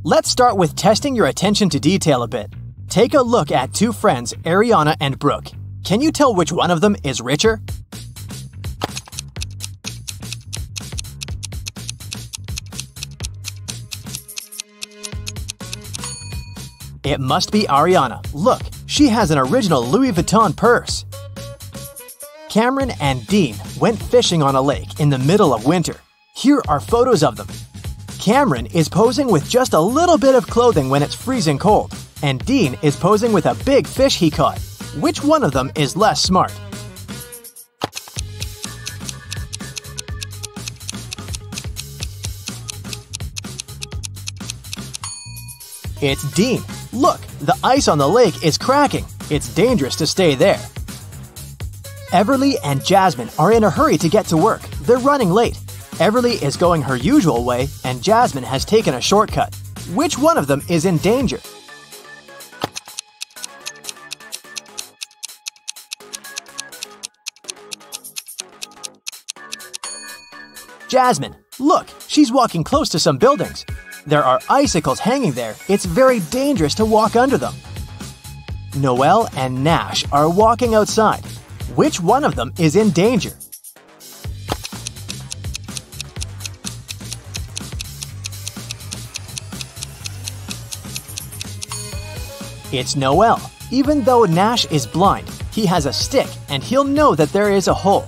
Let's start with testing your attention to detail a bit. Take a look at two friends, Ariana and Brooke. Can you tell which one of them is richer? It must be Ariana. Look, she has an original Louis Vuitton purse. Cameron and Dean went fishing on a lake in the middle of winter. Here are photos of them. Cameron is posing with just a little bit of clothing when it's freezing cold, and Dean is posing with a big fish he caught. Which one of them is less smart? It's Dean. Look, the ice on the lake is cracking. It's dangerous to stay there. Everly and Jasmine are in a hurry to get to work. They're running late. Everly is going her usual way, and Jasmine has taken a shortcut. Which one of them is in danger? Jasmine. Look, she's walking close to some buildings. There are icicles hanging there. It's very dangerous to walk under them. Noelle and Nash are walking outside. Which one of them is in danger? It's Noelle. Even though Nash is blind, he has a stick and he'll know that there is a hole.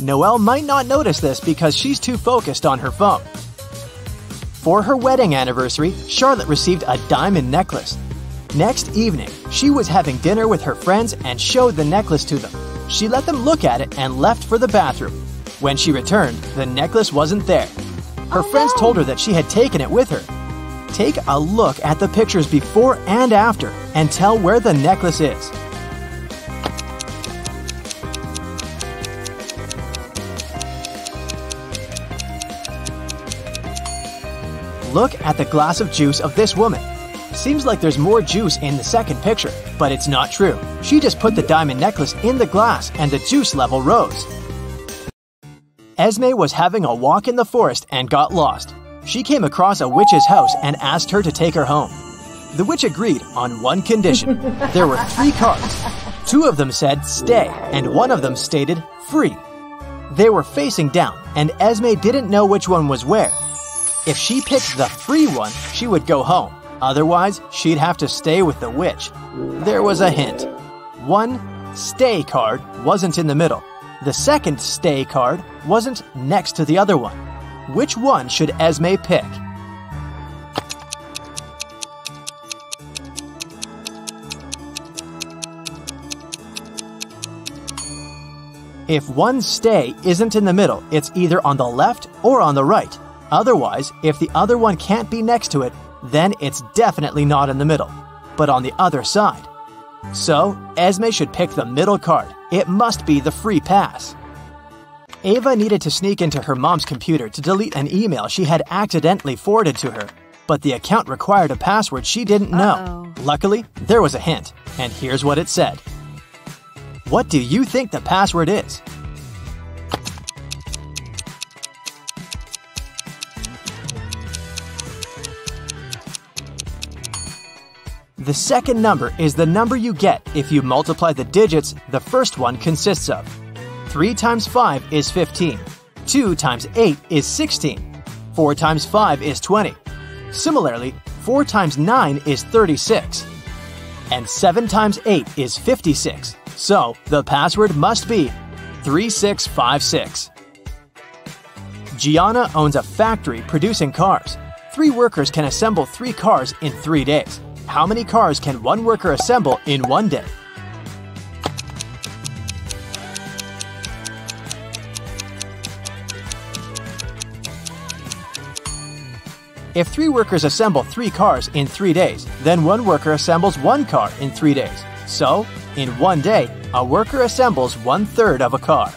Noelle might not notice this because she's too focused on her phone. For her wedding anniversary, Charlotte received a diamond necklace. Next evening, she was having dinner with her friends and showed the necklace to them. She let them look at it and left for the bathroom. When she returned, the necklace wasn't there. Her friends told her that she had taken it with her. Take a look at the pictures before and after and tell where the necklace is. Look at the glass of juice of this woman. Seems like there's more juice in the second picture, but it's not true. She just put the diamond necklace in the glass and the juice level rose. Esme was having a walk in the forest and got lost. She came across a witch's house and asked her to take her home. The witch agreed on one condition. There were 3 cards. 2 of them said stay and 1 of them stated free. They were facing down and Esme didn't know which one was where. If she picked the free one, she would go home. Otherwise, she'd have to stay with the witch. There was a hint. 1 stay card wasn't in the middle. The second stay card wasn't next to the other one. Which one should Esme pick? If 1 stay isn't in the middle, it's either on the left or on the right. Otherwise, if the other one can't be next to it, then it's definitely not in the middle, but on the other side. So, Esme should pick the middle card. It must be the free pass. Ava needed to sneak into her mom's computer to delete an email she had accidentally forwarded to her, but the account required a password she didn't know. Luckily, there was a hint, and here's what it said. What do you think the password is? The second number is the number you get if you multiply the digits the first one consists of. 3 times 5 is 15. 2 times 8 is 16. 4 times 5 is 20. Similarly, 4 times 9 is 36. And 7 times 8 is 56. So, the password must be 3656. Gianna owns a factory producing cars. 3 workers can assemble 3 cars in 3 days. How many cars can 1 worker assemble in 1 day? If 3 workers assemble 3 cars in 3 days, then 1 worker assembles 1 car in 3 days. So, in 1 day, a worker assembles 1/3 of a car.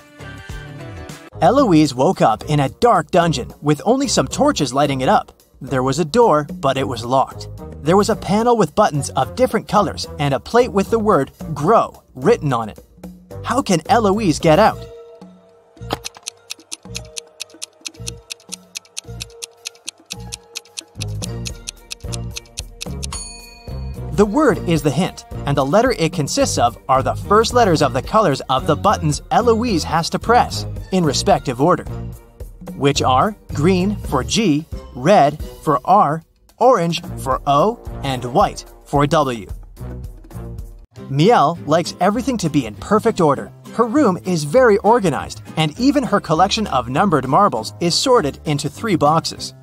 Eloise woke up in a dark dungeon with only some torches lighting it up. There was a door, but it was locked. There was a panel with buttons of different colors and a plate with the word GROW written on it. How can Eloise get out? The word is the hint, and the letter it consists of are the first letters of the colors of the buttons Eloise has to press, in respective order, which are green for G, red for R, orange for O, and white for W. Miel likes everything to be in perfect order. Her room is very organized, and even her collection of numbered marbles is sorted into 3 boxes.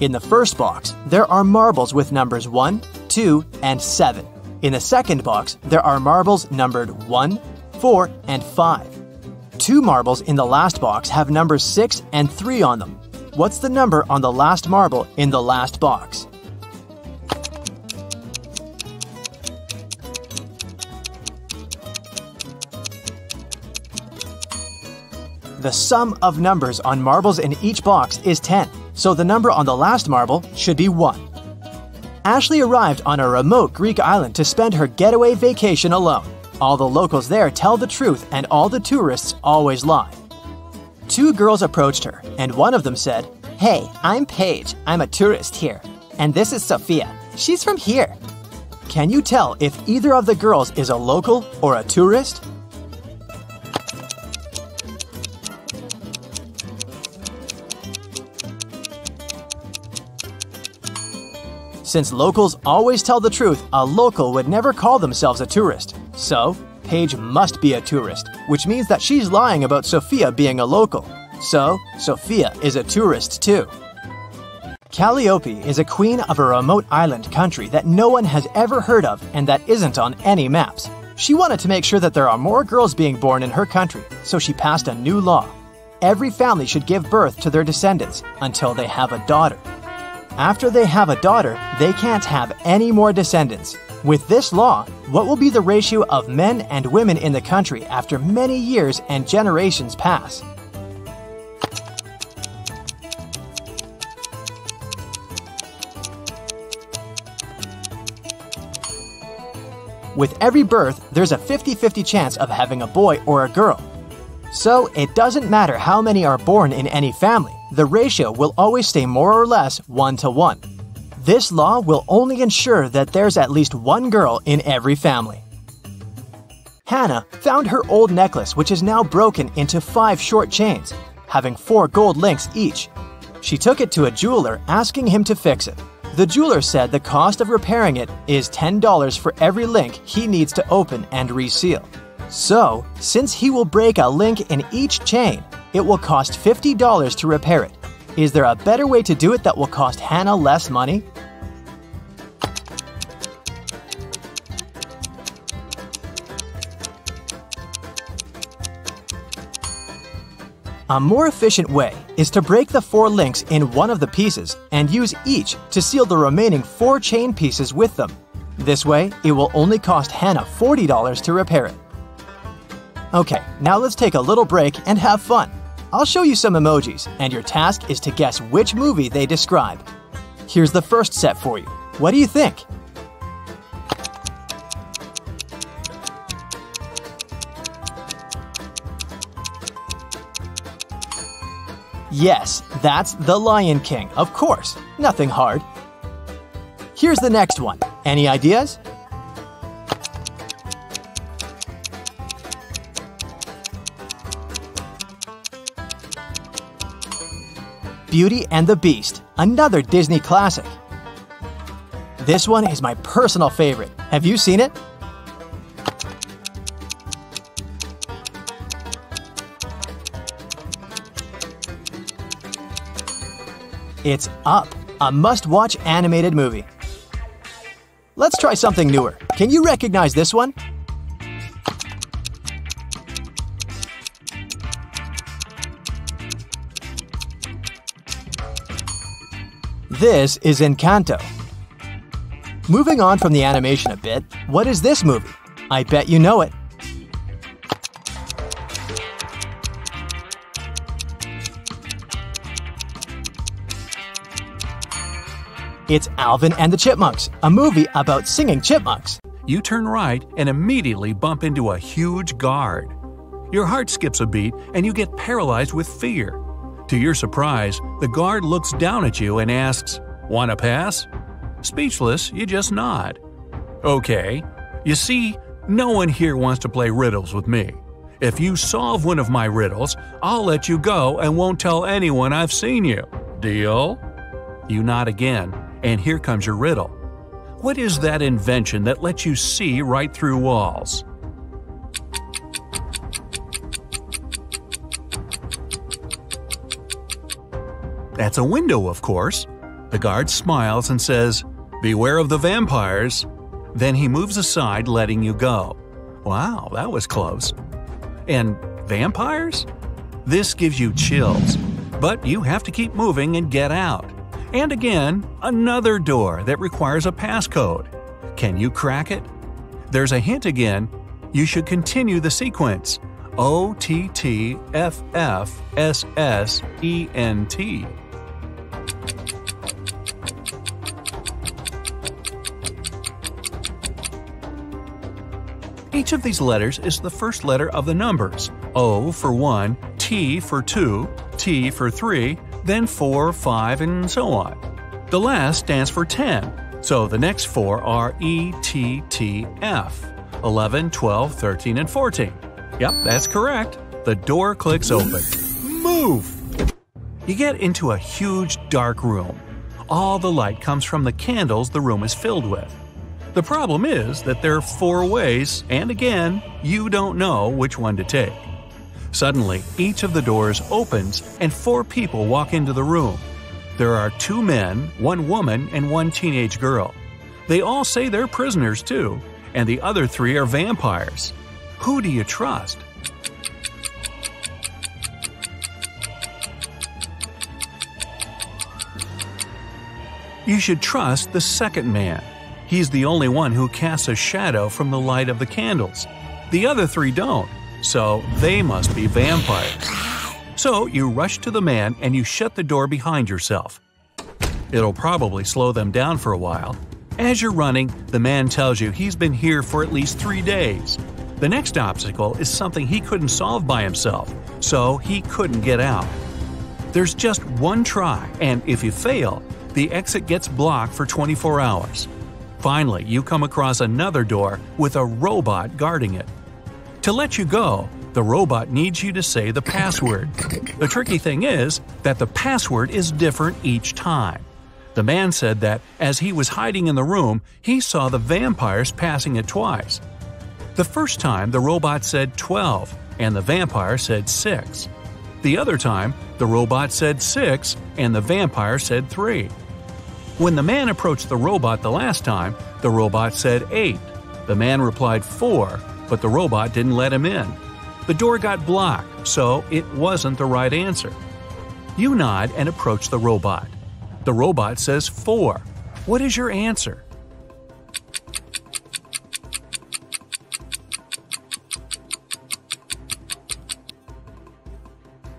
In the first box, there are marbles with numbers 1, 2, and 7. In the second box, there are marbles numbered 1, 4, and 5. 2 marbles in the last box have numbers 6 and 3 on them. What's the number on the last marble in the last box? The sum of numbers on marbles in each box is 10, so the number on the last marble should be 1. Ashley arrived on a remote Greek island to spend her getaway vacation alone. All the locals there tell the truth and all the tourists always lie. 2 girls approached her, and one of them said, "Hey, I'm Paige. I'm a tourist here. And this is Sophia. She's from here." Can you tell if either of the girls is a local or a tourist? Since locals always tell the truth, a local would never call themselves a tourist. So, Paige must be a tourist, which means that she's lying about Sophia being a local. So, Sophia is a tourist too. Calliope is a queen of a remote island country that no one has ever heard of and that isn't on any maps. She wanted to make sure that there are more girls being born in her country, so she passed a new law. Every family should give birth to their descendants until they have a daughter. After they have a daughter, they can't have any more descendants. With this law, what will be the ratio of men and women in the country after many years and generations pass? With every birth, there's a 50-50 chance of having a boy or a girl. So it doesn't matter how many are born in any family, the ratio will always stay more or less 1-to-1. This law will only ensure that there's at least one girl in every family. Hannah found her old necklace, which is now broken into 5 short chains, having 4 gold links each. She took it to a jeweler, asking him to fix it. The jeweler said the cost of repairing it is $10 for every link he needs to open and reseal. So, since he will break a link in each chain, it will cost $50 to repair it. Is there a better way to do it that will cost Hannah less money? A more efficient way is to break the 4 links in one of the pieces and use each to seal the remaining 4 chain pieces with them. This way, it will only cost Hannah $40 to repair it. Okay, now let's take a little break and have fun. I'll show you some emojis, and your task is to guess which movie they describe. Here's the first set for you. What do you think? Yes, that's The Lion King, of course. Nothing hard. Here's the next one. Any ideas? Beauty and the Beast, another Disney classic. This one is my personal favorite. Have you seen it? It's Up, a must-watch animated movie. Let's try something newer. Can you recognize this one? This is Encanto. Moving on from the animation a bit, what is this movie? I bet you know it. It's Alvin and the Chipmunks, a movie about singing chipmunks. You turn right and immediately bump into a huge guard. Your heart skips a beat and you get paralyzed with fear. To your surprise, the guard looks down at you and asks, "Want to pass?" Speechless, you just nod. Okay. You see, no one here wants to play riddles with me. If you solve one of my riddles, I'll let you go and won't tell anyone I've seen you. Deal? You nod again, and here comes your riddle. What is that invention that lets you see right through walls? That's a window, of course. The guard smiles and says, "Beware of the vampires." Then he moves aside, letting you go. Wow, that was close. And vampires? This gives you chills, but you have to keep moving and get out. And again, another door that requires a passcode. Can you crack it? There's a hint again. You should continue the sequence. OTTFFSSENT. Each of these letters is the first letter of the numbers. O for 1, T for 2, T for 3, then 4, 5, and so on. The last stands for 10, so the next 4 are ETTF, 11, 12, 13, and 14. Yep, that's correct. The door clicks open. Move! You get into a huge dark room. All the light comes from the candles the room is filled with. The problem is that there are 4 ways, and again, you don't know which one to take. Suddenly, each of the doors opens and 4 people walk into the room. There are 2 men, 1 woman, and 1 teenage girl. They all say they're prisoners too, and the other 3 are vampires. Who do you trust? You should trust the second man. He's the only one who casts a shadow from the light of the candles. The other 3 don't, so they must be vampires. So you rush to the man and you shut the door behind yourself. It'll probably slow them down for a while. As you're running, the man tells you he's been here for at least 3 days. The next obstacle is something he couldn't solve by himself, so he couldn't get out. There's just one try, and if you fail, the exit gets blocked for 24 hours. Finally, you come across another door with a robot guarding it. To let you go, the robot needs you to say the password. The tricky thing is that the password is different each time. The man said that as he was hiding in the room, he saw the vampires passing it twice. The first time, the robot said 12, and the vampire said 6. The other time, the robot said 6, and the vampire said 3. When the man approached the robot the last time, the robot said 8. The man replied 4, but the robot didn't let him in. The door got blocked, so it wasn't the right answer. You nod and approach the robot. The robot says 4. What is your answer?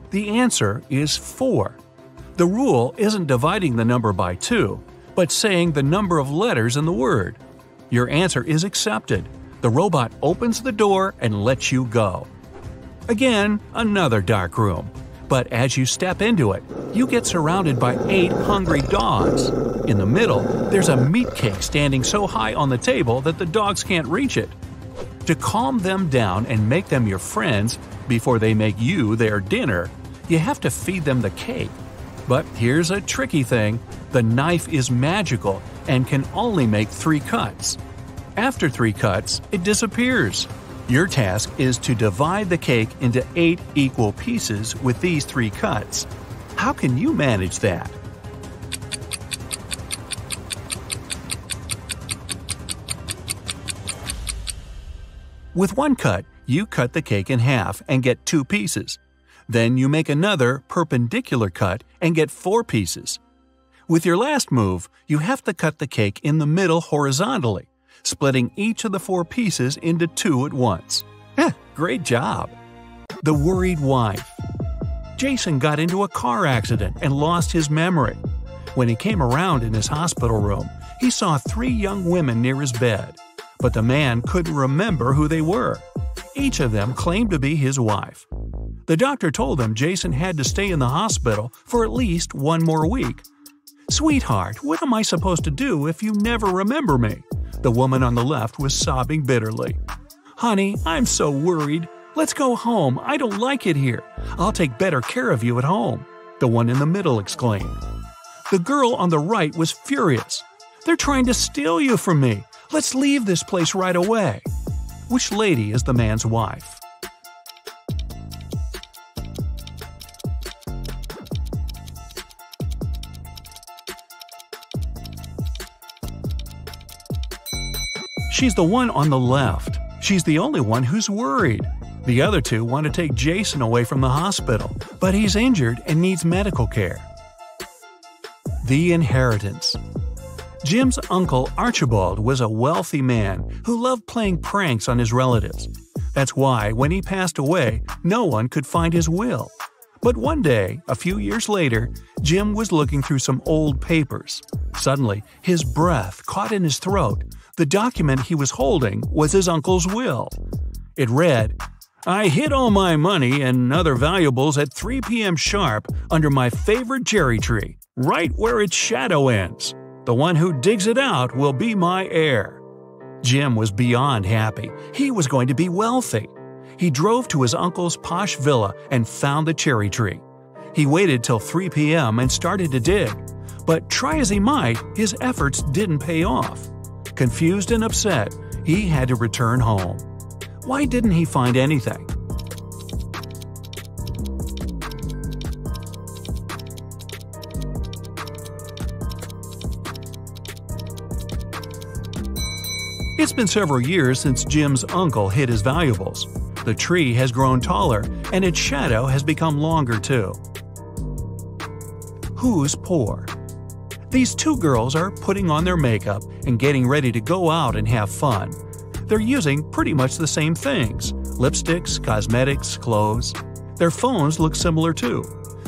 The answer is 4. The rule isn't dividing the number by 2, but saying the number of letters in the word. Your answer is accepted. The robot opens the door and lets you go. Again, another dark room. But as you step into it, you get surrounded by 8 hungry dogs. In the middle, there's a meat cake standing so high on the table that the dogs can't reach it. To calm them down and make them your friends before they make you their dinner, you have to feed them the cake. But here's a tricky thing. The knife is magical and can only make 3 cuts. After 3 cuts, it disappears. Your task is to divide the cake into 8 equal pieces with these 3 cuts. How can you manage that? With 1 cut, you cut the cake in half and get 2 pieces. Then you make another perpendicular cut and get 4 pieces. With your last move, you have to cut the cake in the middle horizontally, splitting each of the 4 pieces into 2 at once. Great job! The Worried Wife. Jason got into a car accident and lost his memory. When he came around in his hospital room, he saw 3 young women near his bed, but the man couldn't remember who they were. Each of them claimed to be his wife. The doctor told him Jason had to stay in the hospital for at least 1 more week. "Sweetheart, what am I supposed to do if you never remember me? The woman on the left was sobbing bitterly. "Honey, I'm so worried. Let's go home. I don't like it here. I'll take better care of you at home," the one in the middle exclaimed. The girl on the right was furious. "They're trying to steal you from me. Let's leave this place right away." Which lady is the man's wife? She's the one on the left. She's the only one who's worried. The other two want to take Jason away from the hospital, but he's injured and needs medical care. The inheritance. Jim's uncle Archibald was a wealthy man who loved playing pranks on his relatives. That's why, when he passed away, no one could find his will. But one day, a few years later, Jim was looking through some old papers. Suddenly, his breath caught in his throat. The document he was holding was his uncle's will. It read, "I hid all my money and other valuables at 3 p.m. sharp under my favorite cherry tree, right where its shadow ends. The one who digs it out will be my heir." Jim was beyond happy. He was going to be wealthy. He drove to his uncle's posh villa and found the cherry tree. He waited till 3 p.m. and started to dig. But try as he might, his efforts didn't pay off. Confused and upset, he had to return home. Why didn't he find anything? It's been several years since Jim's uncle hid his valuables. The tree has grown taller, and its shadow has become longer too. Who's poor? These two girls are putting on their makeup and getting ready to go out and have fun. They're using pretty much the same things: lipsticks, cosmetics, clothes. Their phones look similar too.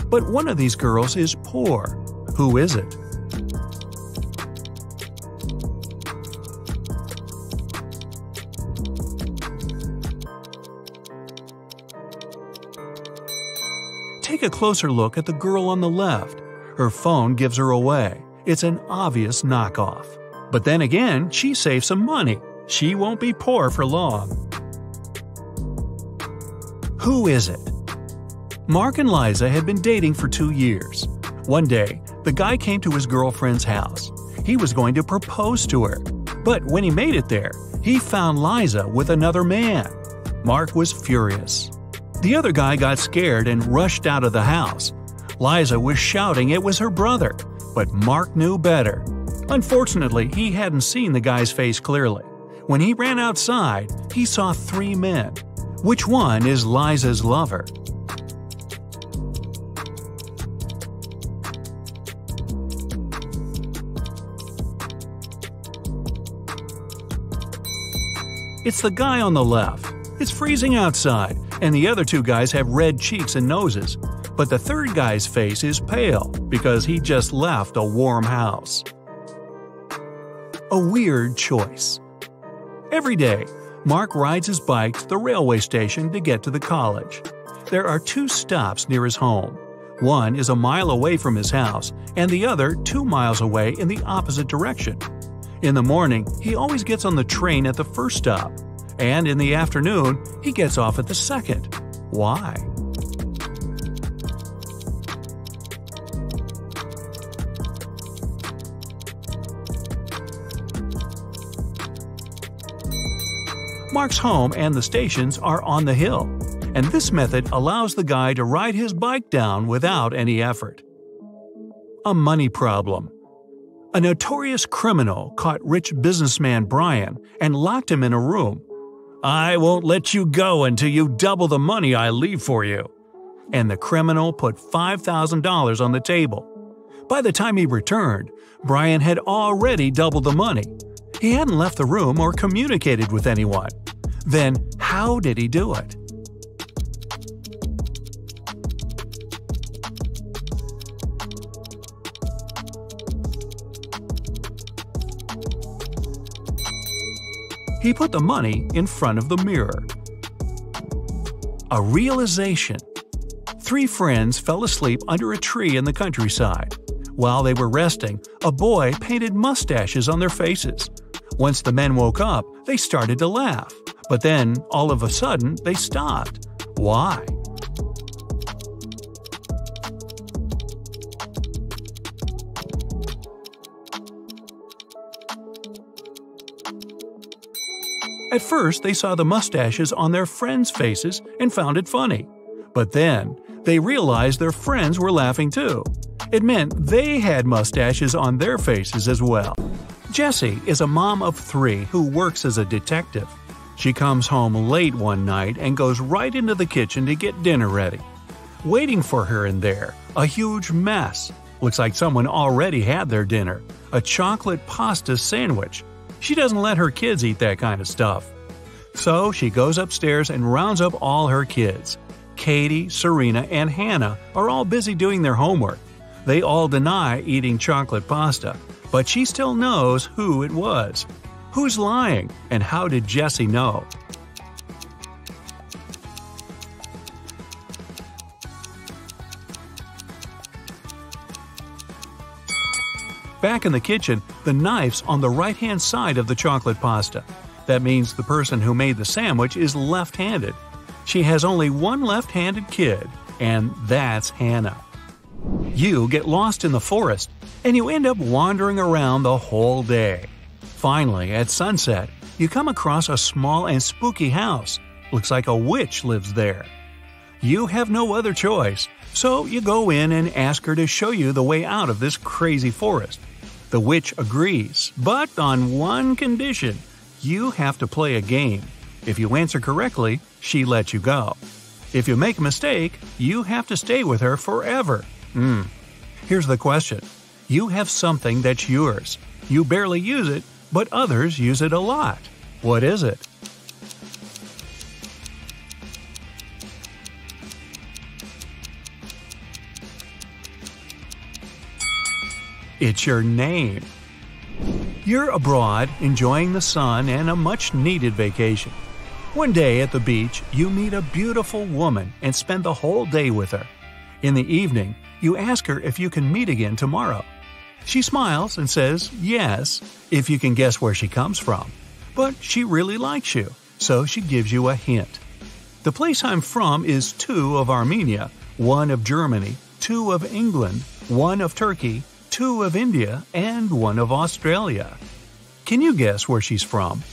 But one of these girls is poor. Who is it? Take a closer look at the girl on the left. Her phone gives her away. It's an obvious knockoff. But then again, she saved some money. She won't be poor for long. Who is it? Mark and Liza had been dating for 2 years. One day, the guy came to his girlfriend's house. He was going to propose to her. But when he made it there, he found Liza with another man. Mark was furious. The other guy got scared and rushed out of the house. Liza was shouting it was her brother, but Mark knew better. Unfortunately, he hadn't seen the guy's face clearly. When he ran outside, he saw 3 men. Which one is Liza's lover? It's the guy on the left. It's freezing outside, and the other 2 guys have red cheeks and noses. But the third guy's face is pale because he just left a warm house. A weird choice. Every day, Mark rides his bike to the railway station to get to the college. There are 2 stops near his home. One is a mile away from his house, and the other 2 miles away in the opposite direction. In the morning, he always gets on the train at the first stop, and in the afternoon, he gets off at the second. Why? Mark's home and the stations are on the hill, and this method allows the guy to ride his bike down without any effort. A money problem. A notorious criminal caught rich businessman Brian and locked him in a room. "I won't let you go until you double the money I leave for you." And the criminal put $5,000 on the table. By the time he returned, Brian had already doubled the money. He hadn't left the room or communicated with anyone. Then, how did he do it? He put the money in front of the mirror. A realization. 3 friends fell asleep under a tree in the countryside. While they were resting, a boy painted mustaches on their faces. Once the men woke up, they started to laugh. But then, all of a sudden, they stopped. Why? At first, they saw the mustaches on their friends' faces and found it funny. But then, they realized their friends were laughing too. It meant they had mustaches on their faces as well. Jessie is a mom of 3 who works as a detective. She comes home late one night and goes right into the kitchen to get dinner ready. Waiting for her in there, a huge mess. Looks like someone already had their dinner, a chocolate pasta sandwich. She doesn't let her kids eat that kind of stuff. So she goes upstairs and rounds up all her kids. Katie, Serena, and Hannah are all busy doing their homework. They all deny eating chocolate pasta, but she still knows who it was. Who's lying, and how did Jessie know? Back in the kitchen, the knife's on the right-hand side of the chocolate pasta. That means the person who made the sandwich is left-handed. She has only one left-handed kid, and that's Hannah. You get lost in the forest, and you end up wandering around the whole day. Finally, at sunset, you come across a small and spooky house. Looks like a witch lives there. You have no other choice, so you go in and ask her to show you the way out of this crazy forest. The witch agrees, but on one condition. You have to play a game. If you answer correctly, she lets you go. If you make a mistake, you have to stay with her forever. Here's the question. You have something that's yours. You barely use it, but others use it a lot. What is it? It's your name. You're abroad, enjoying the sun and a much-needed vacation. One day at the beach, you meet a beautiful woman and spend the whole day with her. In the evening, you ask her if you can meet again tomorrow. She smiles and says yes, if you can guess where she comes from. But she really likes you, so she gives you a hint. The place I'm from is 2 of Armenia, 1 of Germany, 2 of England, 1 of Turkey, 2 of India, and 1 of Australia. Can you guess where she's from?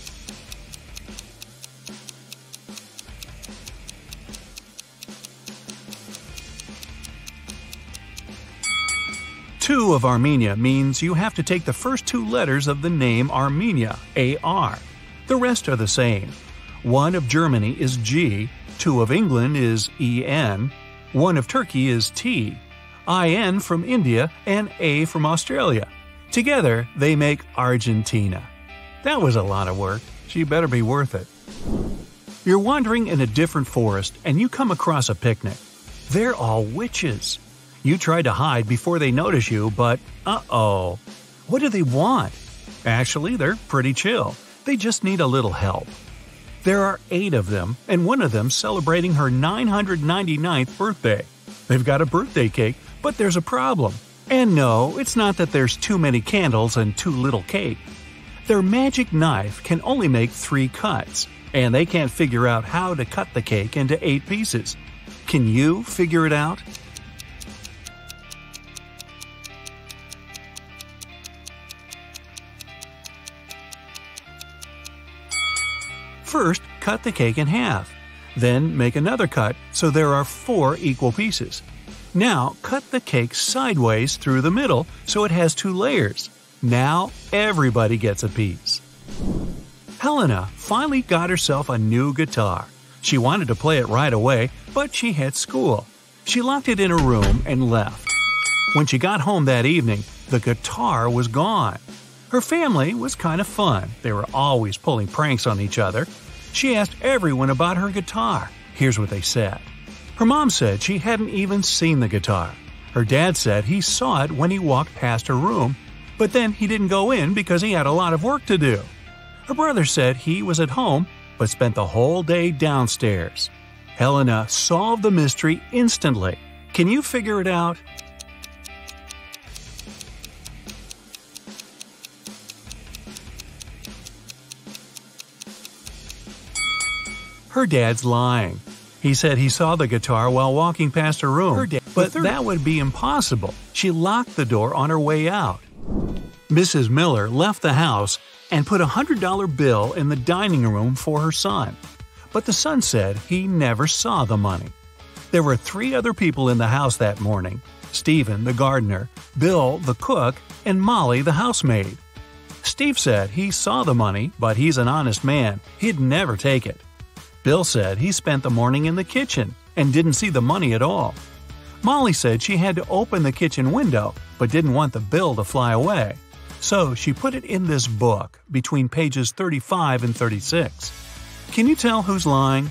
Two of Armenia means you have to take the first 2 letters of the name Armenia, A-R. The rest are the same. 1 of Germany is G, 2 of England is E-N, 1 of Turkey is T, I-N from India, and A from Australia. Together, they make Argentina. That was a lot of work. She better be worth it. You're wandering in a different forest and you come across a picnic. They're all witches. You try to hide before they notice you, but uh-oh. What do they want? Actually, they're pretty chill. They just need a little help. There are 8 of them, and one of them celebrating her 999th birthday. They've got a birthday cake, but there's a problem. And no, it's not that there's too many candles and too little cake. Their magic knife can only make 3 cuts, and they can't figure out how to cut the cake into 8 pieces. Can you figure it out? First, cut the cake in half. Then make another cut so there are 4 equal pieces. Now, cut the cake sideways through the middle so it has 2 layers. Now, everybody gets a piece. Helena finally got herself a new guitar. She wanted to play it right away, but she had school. She locked it in her room and left. When she got home that evening, the guitar was gone. Her family was kind of fun. They were always pulling pranks on each other. She asked everyone about her guitar. Here's what they said. Her mom said she hadn't even seen the guitar. Her dad said he saw it when he walked past her room, but then he didn't go in because he had a lot of work to do. Her brother said he was at home, but spent the whole day downstairs. Helena solved the mystery instantly. Can you figure it out? Her dad's lying. He said he saw the guitar while walking past her room, but that would be impossible. She locked the door on her way out. Mrs. Miller left the house and put a $100 bill in the dining room for her son. But the son said he never saw the money. There were 3 other people in the house that morning: Stephen, the gardener, Bill, the cook, and Molly, the housemaid. Steve said he saw the money, but he's an honest man. He'd never take it. Bill said he spent the morning in the kitchen and didn't see the money at all. Molly said she had to open the kitchen window, but didn't want the bill to fly away. So she put it in this book between pages 35 and 36. Can you tell who's lying?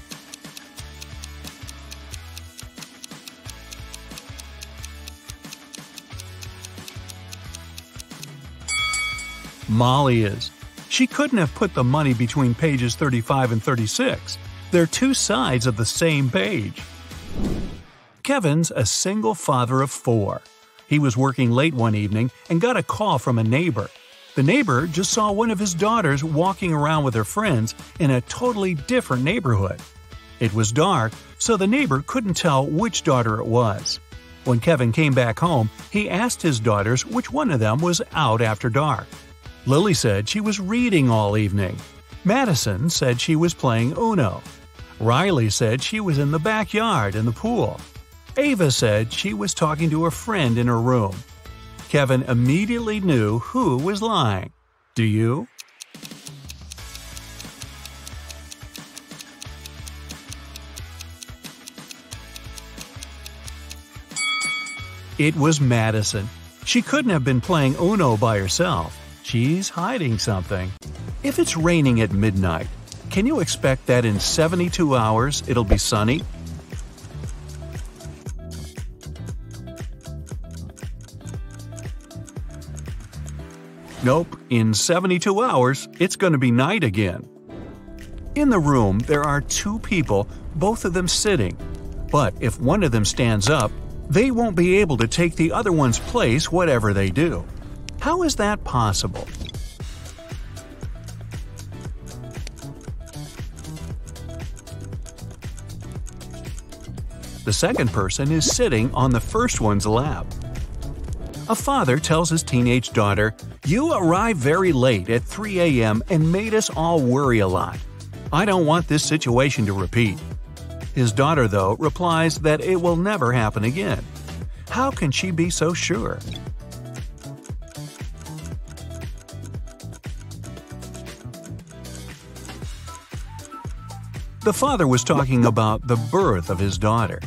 Molly is. She couldn't have put the money between pages 35 and 36. They're 2 sides of the same page. Kevin's a single father of 4. He was working late one evening and got a call from a neighbor. The neighbor just saw one of his daughters walking around with her friends in a totally different neighborhood. It was dark, so the neighbor couldn't tell which daughter it was. When Kevin came back home, he asked his daughters which one of them was out after dark. Lily said she was reading all evening. Madison said she was playing Uno. Riley said she was in the backyard in the pool. Ava said she was talking to a friend in her room. Kevin immediately knew who was lying. Do you? It was Madison. She couldn't have been playing Uno by herself. She's hiding something. If it's raining at midnight, can you expect that in 72 hours it'll be sunny? Nope, in 72 hours, it's going to be night again. In the room, there are 2 people, both of them sitting. But if one of them stands up, they won't be able to take the other one's place whatever they do. How is that possible? The second person is sitting on the first one's lap. A father tells his teenage daughter, "You arrived very late at 3 a.m. and made us all worry a lot. I don't want this situation to repeat." His daughter, though, replies that it will never happen again. How can she be so sure? The father was talking about the birth of his daughter.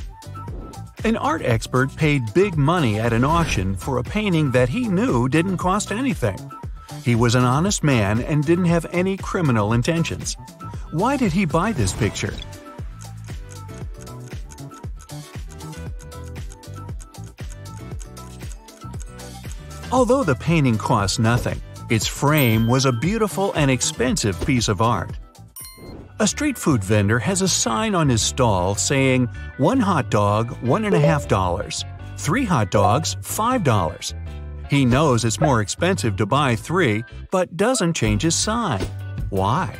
An art expert paid big money at an auction for a painting that he knew didn't cost anything. He was an honest man and didn't have any criminal intentions. Why did he buy this picture? Although the painting cost nothing, its frame was a beautiful and expensive piece of art. A street food vendor has a sign on his stall saying, "1 hot dog, $1.50. 3 hot dogs, $5. He knows it's more expensive to buy 3, but doesn't change his sign. Why?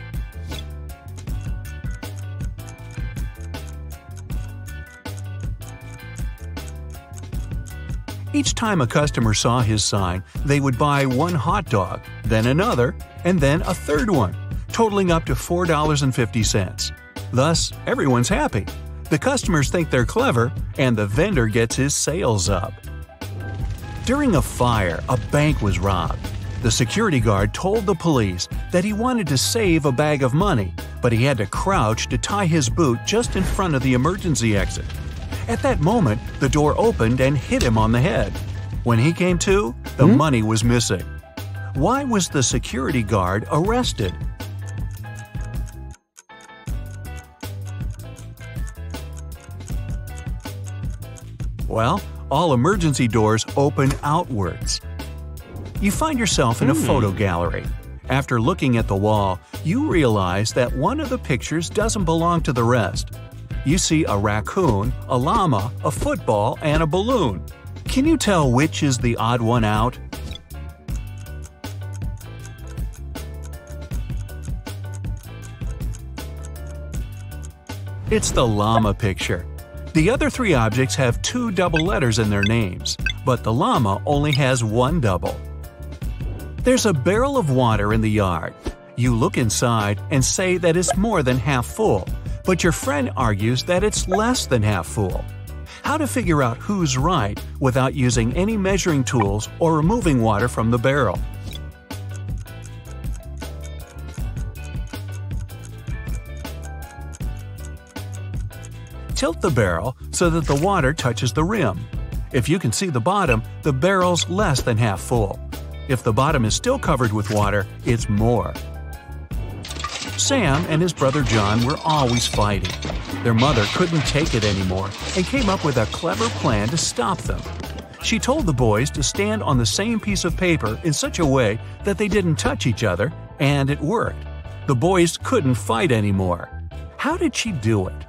Each time a customer saw his sign, they would buy 1 hot dog, then another, and then a third one, totaling up to $4.50. Thus, everyone's happy. The customers think they're clever, and the vendor gets his sales up. During a fire, a bank was robbed. The security guard told the police that he wanted to save a bag of money, but he had to crouch to tie his boot just in front of the emergency exit. At that moment, the door opened and hit him on the head. When he came to, the money was missing. Why was the security guard arrested? Well, all emergency doors open outwards. You find yourself in a photo gallery. After looking at the wall, you realize that one of the pictures doesn't belong to the rest. You see a raccoon, a llama, a football, and a balloon. Can you tell which is the odd one out? It's the llama picture. The other three objects have two double letters in their names, but the llama only has one double. There's a barrel of water in the yard. You look inside and say that it's more than half full, but your friend argues that it's less than half full. How to figure out who's right without using any measuring tools or removing water from the barrel? Tilt the barrel so that the water touches the rim. If you can see the bottom, the barrel's less than half full. If the bottom is still covered with water, it's more. Sam and his brother John were always fighting. Their mother couldn't take it anymore and came up with a clever plan to stop them. She told the boys to stand on the same piece of paper in such a way that they didn't touch each other, and it worked. The boys couldn't fight anymore. How did she do it?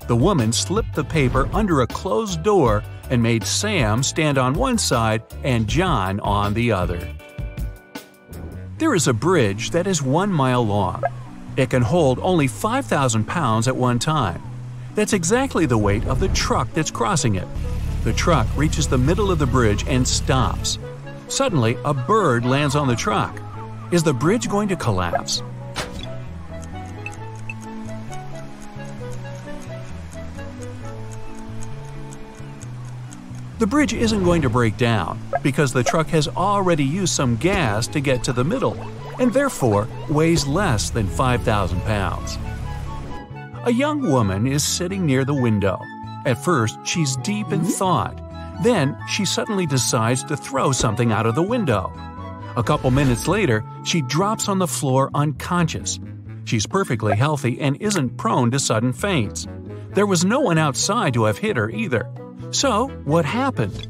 The woman slipped the paper under a closed door and made Sam stand on one side and John on the other. There is a bridge that is 1 mile long. It can hold only 5,000 pounds at one time. That's exactly the weight of the truck that's crossing it. The truck reaches the middle of the bridge and stops. Suddenly, a bird lands on the truck. Is the bridge going to collapse? The bridge isn't going to break down because the truck has already used some gas to get to the middle and therefore weighs less than 5,000 pounds. A young woman is sitting near the window. At first, she's deep in thought. Then, she suddenly decides to throw something out of the window. A couple minutes later, she drops on the floor unconscious. She's perfectly healthy and isn't prone to sudden faints. There was no one outside to have hit her either. So, what happened?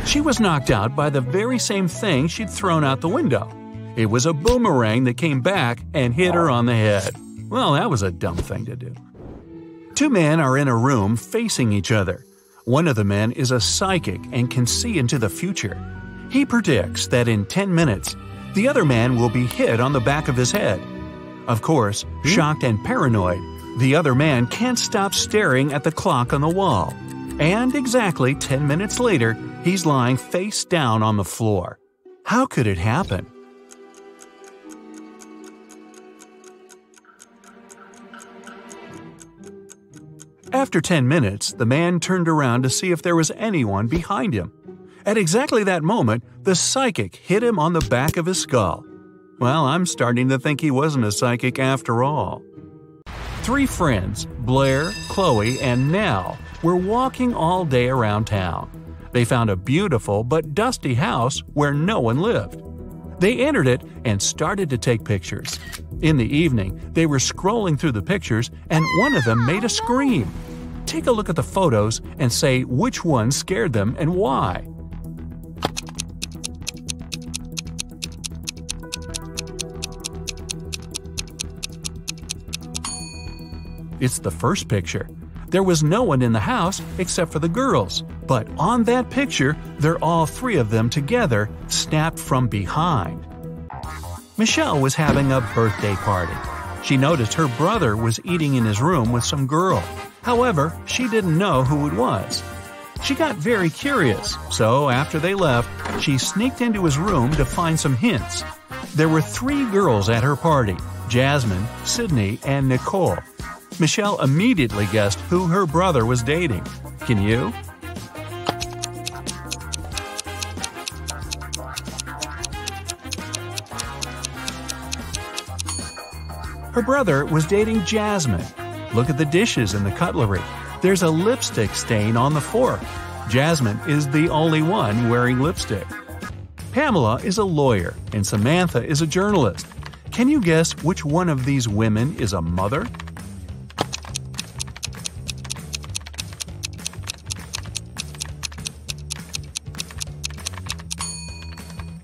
She was knocked out by the very same thing she'd thrown out the window. It was a boomerang that came back and hit her on the head. Well, that was a dumb thing to do. Two men are in a room facing each other. One of the men is a psychic and can see into the future. He predicts that in 10 minutes, the other man will be hit on the back of his head. Of course, shocked and paranoid, the other man can't stop staring at the clock on the wall. And exactly 10 minutes later, he's lying face down on the floor. How could it happen? After 10 minutes, the man turned around to see if there was anyone behind him. At exactly that moment, the psychic hit him on the back of his skull. Well, I'm starting to think he wasn't a psychic after all. Three friends, Blair, Chloe, and Nell, were walking all day around town. They found a beautiful but dusty house where no one lived. They entered it and started to take pictures. In the evening, they were scrolling through the pictures and one of them made a scream. Take a look at the photos and say which one scared them and why. It's the first picture. There was no one in the house except for the girls, but on that picture, they're all three of them together, snapped from behind. Michelle was having a birthday party. She noticed her brother was eating in his room with some girl. However, she didn't know who it was. She got very curious, so after they left, she sneaked into his room to find some hints. There were three girls at her party: Jasmine, Sydney, and Nicole. Michelle immediately guessed who her brother was dating. Can you? Her brother was dating Jasmine. Look at the dishes and the cutlery. There's a lipstick stain on the fork. Jasmine is the only one wearing lipstick. Pamela is a lawyer and Samantha is a journalist. Can you guess which one of these women is a mother?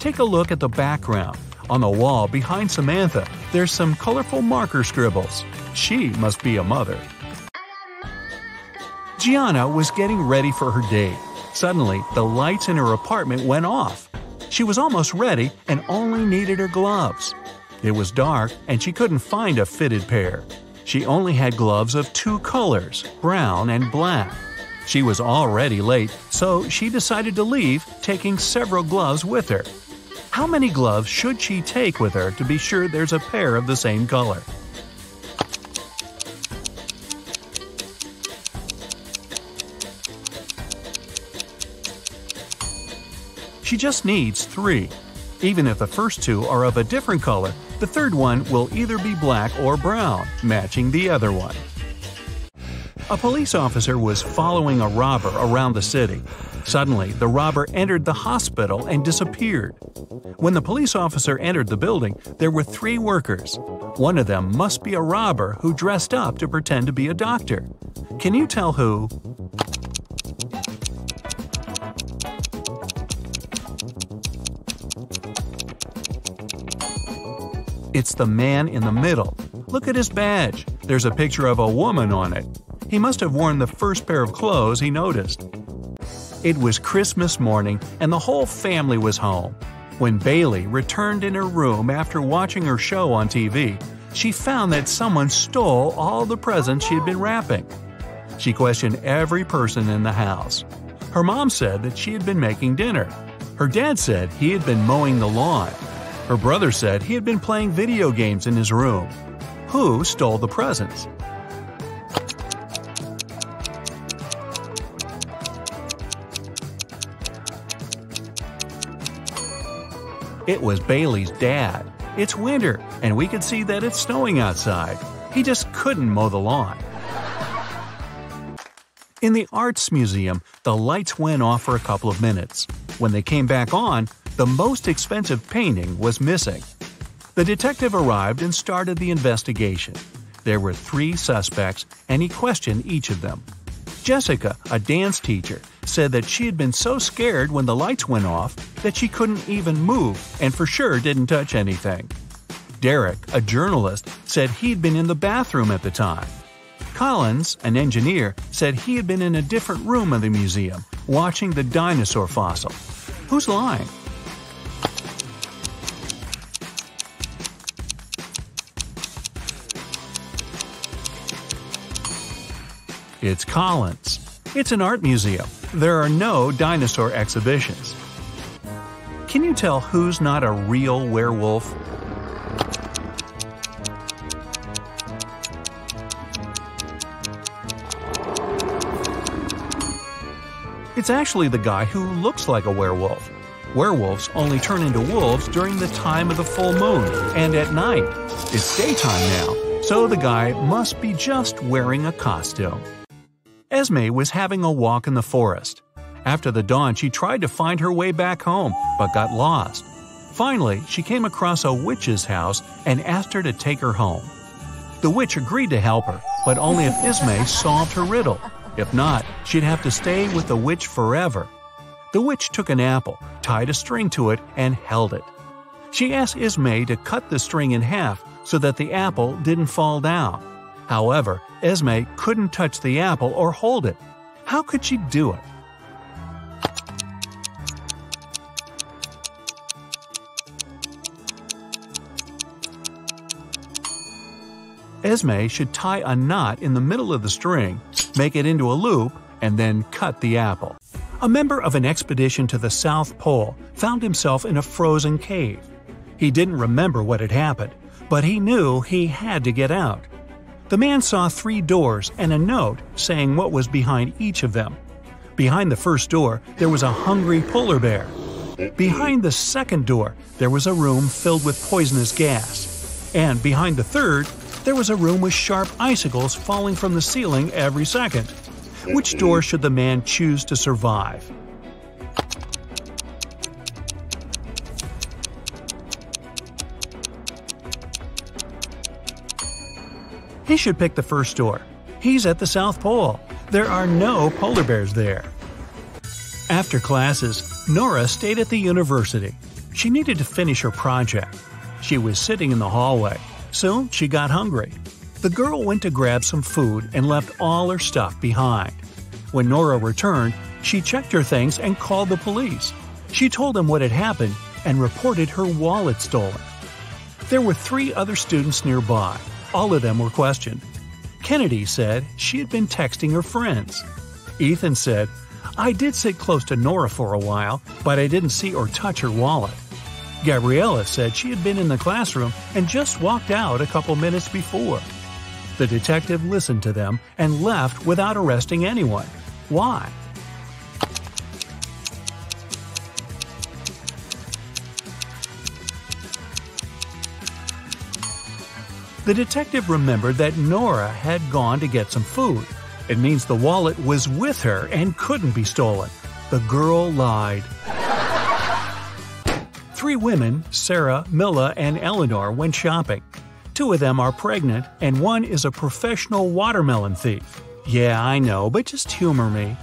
Take a look at the background. On the wall behind Samantha, there's some colorful marker scribbles. She must be a mother. Gianna was getting ready for her date. Suddenly, the lights in her apartment went off. She was almost ready and only needed her gloves. It was dark and she couldn't find a fitted pair. She only had gloves of 2 colors, brown and black. She was already late, so she decided to leave, taking several gloves with her. How many gloves should she take with her to be sure there's a pair of the same color? She just needs 3. Even if the first 2 are of a different color, the third one will either be black or brown, matching the other one. A police officer was following a robber around the city. Suddenly, the robber entered the hospital and disappeared. When the police officer entered the building, there were 3 workers. One of them must be a robber who dressed up to pretend to be a doctor. Can you tell who? It's the man in the middle. Look at his badge. There's a picture of a woman on it. He must have worn the first pair of clothes he noticed. It was Christmas morning and the whole family was home. When Bailey returned in her room after watching her show on TV, she found that someone stole all the presents she had been wrapping. She questioned every person in the house. Her mom said that she had been making dinner. Her dad said he had been mowing the lawn. Her brother said he had been playing video games in his room. Who stole the presents? It was Bailey's dad. It's winter, and we could see that it's snowing outside. He just couldn't mow the lawn. In the Arts Museum, the lights went off for a couple of minutes. When they came back on, the most expensive painting was missing. The detective arrived and started the investigation. There were 3 suspects, and he questioned each of them. Jessica, a dance teacher, said that she had been so scared when the lights went off that she couldn't even move and for sure didn't touch anything. Derek, a journalist, said he'd been in the bathroom at the time. Collins, an engineer, said he had been in a different room of the museum, watching the dinosaur fossil. Who's lying? It's Collins. It's an art museum. There are no dinosaur exhibitions. Can you tell who's not a real werewolf? It's actually the guy who looks like a werewolf. Werewolves only turn into wolves during the time of the full moon and at night. It's daytime now, so the guy must be just wearing a costume. Esme was having a walk in the forest. After the dawn, she tried to find her way back home, but got lost. Finally, she came across a witch's house and asked her to take her home. The witch agreed to help her, but only if Esme solved her riddle. If not, she'd have to stay with the witch forever. The witch took an apple, tied a string to it, and held it. She asked Esme to cut the string in half so that the apple didn't fall down. However, Esme couldn't touch the apple or hold it. How could she do it? Esme should tie a knot in the middle of the string, make it into a loop, and then cut the apple. A member of an expedition to the South Pole found himself in a frozen cave. He didn't remember what had happened, but he knew he had to get out. The man saw 3 doors and a note saying what was behind each of them. Behind the first door, there was a hungry polar bear. Behind the second door, there was a room filled with poisonous gas. And behind the third, there was a room with sharp icicles falling from the ceiling every second. Which door should the man choose to survive? He should pick the first door. He's at the South Pole. There are no polar bears there. After classes, Nora stayed at the university. She needed to finish her project. She was sitting in the hallway. Soon she got hungry. The girl went to grab some food and left all her stuff behind. When Nora returned, she checked her things and called the police. She told them what had happened and reported her wallet stolen. There were 3 other students nearby. All of them were questioned. Kennedy said she had been texting her friends. Ethan said, "I did sit close to Nora for a while, but I didn't see or touch her wallet." Gabriella said she had been in the classroom and just walked out a couple minutes before. The detective listened to them and left without arresting anyone. Why? The detective remembered that Nora had gone to get some food. It means the wallet was with her and couldn't be stolen. The girl lied. 3 women, Sarah, Milla, and Eleanor, went shopping. 2 of them are pregnant, and 1 is a professional watermelon thief. Yeah, I know, but just humor me.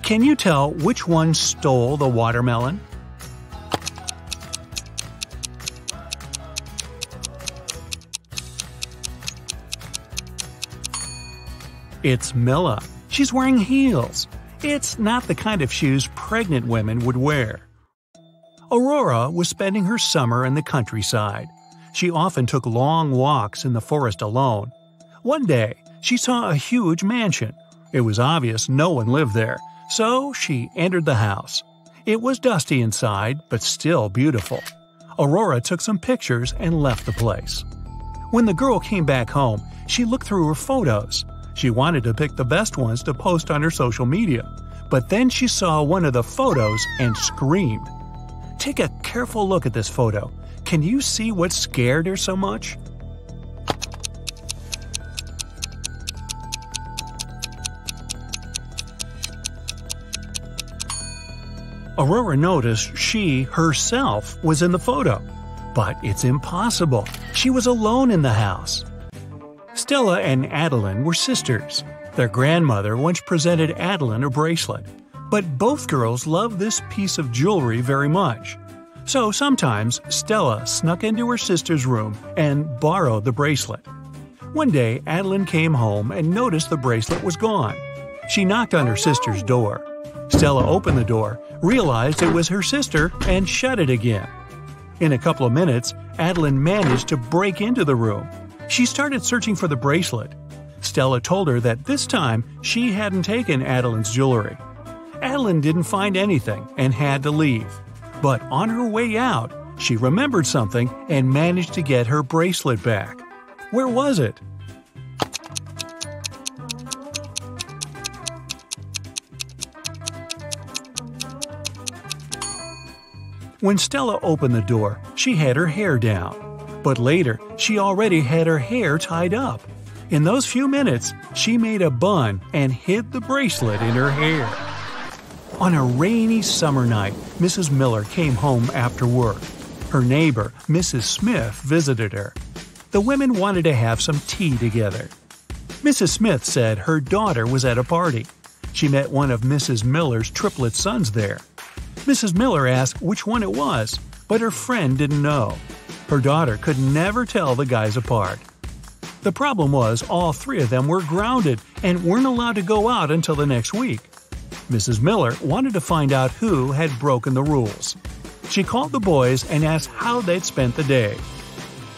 Can you tell which one stole the watermelon? It's Milla. She's wearing heels. It's not the kind of shoes pregnant women would wear. Aurora was spending her summer in the countryside. She often took long walks in the forest alone. One day, she saw a huge mansion. It was obvious no one lived there, so she entered the house. It was dusty inside, but still beautiful. Aurora took some pictures and left the place. When the girl came back home, she looked through her photos. She wanted to pick the best ones to post on her social media, but then she saw one of the photos and screamed. Take a careful look at this photo. Can you see what scared her so much? Aurora noticed she, herself, was in the photo. But it's impossible. She was alone in the house. Stella and Adeline were sisters. Their grandmother once presented Adeline a bracelet. But both girls loved this piece of jewelry very much. So sometimes Stella snuck into her sister's room and borrowed the bracelet. One day, Adeline came home and noticed the bracelet was gone. She knocked on her sister's door. Stella opened the door, realized it was her sister, and shut it again. In a couple of minutes, Adeline managed to break into the room. She started searching for the bracelet. Stella told her that this time she hadn't taken Adeline's jewelry. Adeline didn't find anything and had to leave. But on her way out, she remembered something and managed to get her bracelet back. Where was it? When Stella opened the door, she had her hair down. But later, she already had her hair tied up. In those few minutes, she made a bun and hid the bracelet in her hair. On a rainy summer night, Mrs. Miller came home after work. Her neighbor, Mrs. Smith, visited her. The women wanted to have some tea together. Mrs. Smith said her daughter was at a party. She met one of Mrs. Miller's triplet sons there. Mrs. Miller asked which one it was, but her friend didn't know. Her daughter could never tell the guys apart. The problem was all 3 of them were grounded and weren't allowed to go out until the next week. Mrs. Miller wanted to find out who had broken the rules. She called the boys and asked how they'd spent the day.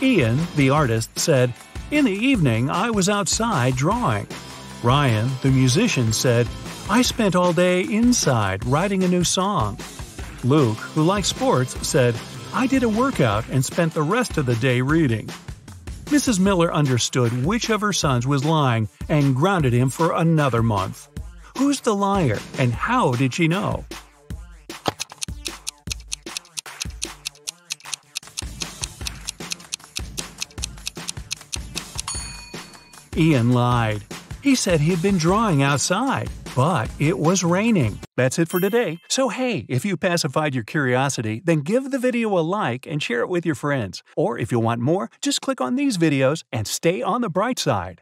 Ian, the artist, said, "In the evening, I was outside drawing." Ryan, the musician, said, "I spent all day inside writing a new song." Luke, who likes sports, said, "I did a workout and spent the rest of the day reading." Mrs. Miller understood which of her sons was lying and grounded him for another month. Who's the liar, and how did she know? Ian lied. He said he'd been drawing outside, but it was raining. That's it for today. So hey, if you pacified your curiosity, then give the video a like and share it with your friends. Or if you want more, just click on these videos and stay on the bright side.